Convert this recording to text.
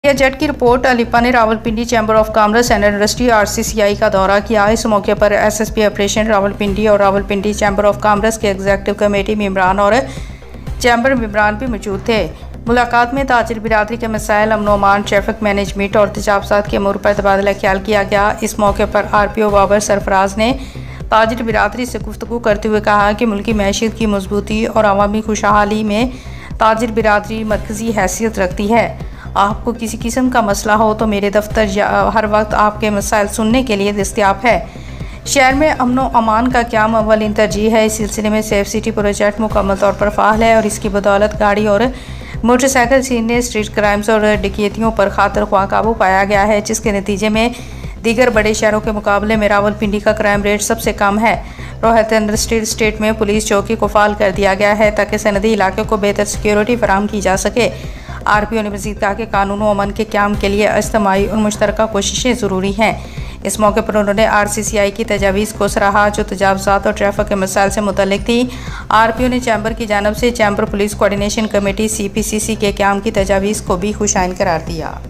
जट की रिपोर्ट। अलीपा ने Rawalpindi chamber of commerce and industry RCCI का दौरा किया। इस मौके पर SSP ऑपरेशन रावलपिंडी और रावलपिंडी चैम्बर ऑफ कॉमर्स के एग्जीक्यूटिव कमेटी मेंबरान और चैम्बर मेंबरान भी मौजूद थे। मुलाकात में ताजिर बिरादरी के मसाइल, अमन-ओ-अमान, ट्रैफिक मैनेजमेंट और तजावुज़ात के अमूर पर तबादला ख्याल किया गया। इस मौके पर RPO बाबर सरफराज ने ताजिर बिरादरी से गुफ्तगू करते हुए कहा कि मुल्की मैशियत की मजबूती और अवामी खुशहाली में ताजिर बिरादरी मरकज़ी हैसियत रखती है। आपको किसी किस्म का मसला हो तो मेरे दफ्तर हर वक्त आपके मसाइल सुनने के लिए दस्तयाब है। शहर में अमन-ओ-अमान का क़याम अव्वल तरजीह है। इस सिलसिले में सेफ सिटी प्रोजेक्ट मुकम्मल तौर पर फ़ाल है और इसकी बदौलत गाड़ी और मोटरसाइकिल छीनने, स्ट्रीट क्राइम्स और डकैतियों पर खातिर ख्वाह काबू पाया गया है, जिसके नतीजे में दीगर बड़े शहरों के मुकाबले में रावलपिंडी का क्राइम रेट सबसे कम है। रोहत इंडस्ट्रियल स्टेट में पुलिस चौकी को फाल कर दिया गया है ताकि सनदी इलाके को बेहतर सिक्योरिटी फराहम की जा सके। RPO ने मज़ीद कहा कि कानून व अमन के क़याम के लिए इज्तिमाई और मुश्तरका कोशिशें ज़रूरी हैं। इस मौके पर उन्होंने RCCI की तजावीज़ को सराहा जो तजावुज़ात और ट्रैफिक के मसाइल से मुतल्लिक थी। RPO ने चैम्बर की जानिब से chamber police coordination committee CPCC के क़याम की तजावीज़ को भी खुशाइन करार दिया।